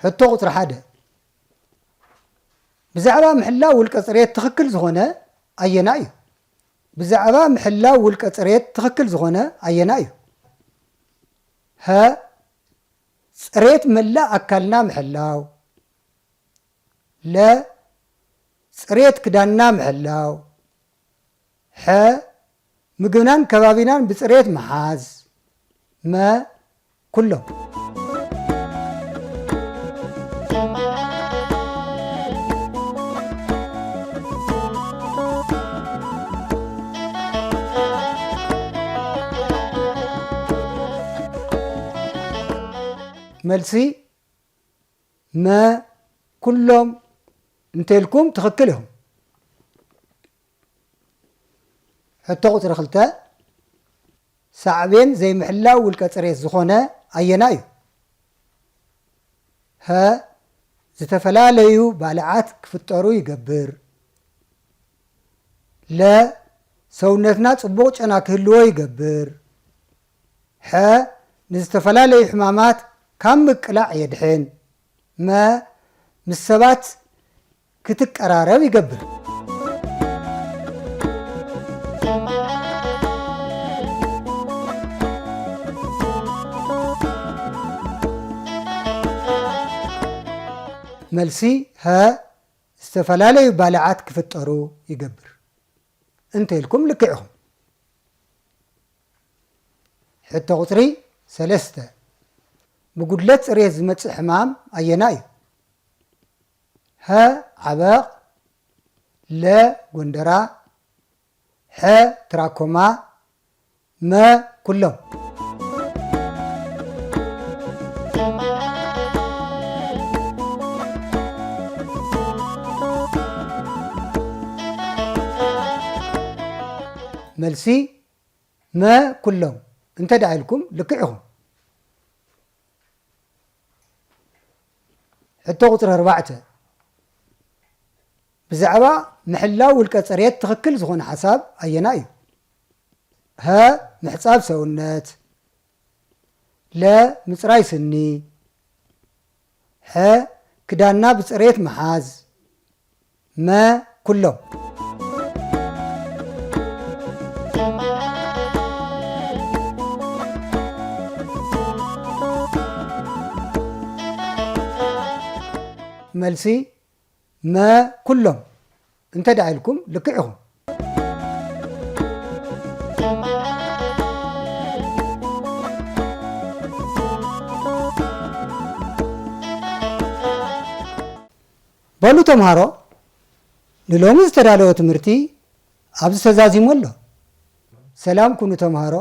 ሕቶ ቁፅሪ 1 ብዛዕባ ምሕላው ውልቀ ፅሬት ትኽክል ዝኾነ ኣየና እዩ? ብዛዕባ ምሕላው ውልቀ ፅሬት ትኽክል ዝኾነ ኣየና እዩ? ሀ ፅሬት መላእ ኣካልና ምሕላው፣ ለ ፅሬት ክዳንና ምሕላው፣ ሐ ምግብናን ከባቢናን ብፅሬት መሓዝ፣ መ ኩሎም። መልሲ መ ኩሎም እንተልኩም ትኽክል ኢኹም። ሕቶ ቁፅሪ 2 ሳዕቤን ዘይምሕላው ውልቀ ፅሬት ዝኾነ ኣየና እዩ? ሀ ዝተፈላለዩ ባልዓት ክፍጠሩ ይገብር፣ ለ ሰውነትና ፅቡቕ ጨና ክህልዎ ይገብር፣ ሐ ንዝተፈላለዩ ሕማማት ካብ ምቅላዕ የድሕን፣ መ ምስ ሰባት ክትቀራረብ ይገብር። መልሲ ሀ ዝተፈላለዩ ባልዓት ክፍጠሩ ይገብር። እንተኢልኩም ልክዕ ኢኹም። ሕቶ ቁፅሪ 3 ብጉድለት ፅሬት ዝመፅእ ሕማም ኣየና እዩ? ሀ ዓበቕ፣ ለ ጎንደራ፣ ሐ ትራኮማ፣ መ ኩሎም። መልሲ መ ኩሎም እንተ ዳ ኢልኩም ልክዕ ኢኹም። ሕቶ ቁፅሪ 4 ብዛዕባ ምሕላው ውልቀ ፅሬት ትኽክል ዝኾነ ሓሳብ ኣየና እዩ? ሀ ምሕፃብ ሰውነት፣ ለ ምፅራይ ስኒ፣ ሐ ክዳንና ብፅሬት መሓዝ፣ መ ኩሎም። መልሲ መ ኩሎም እንተ ዳ ኢልኩም ልክዕ ኢኹም። በሉ ተምሃሮ ንሎሚ ዝተዳለወ ትምህርቲ ኣብዚ ተዛዚሙ ኣሎ። ሰላም ኩኑ ተምሃሮ።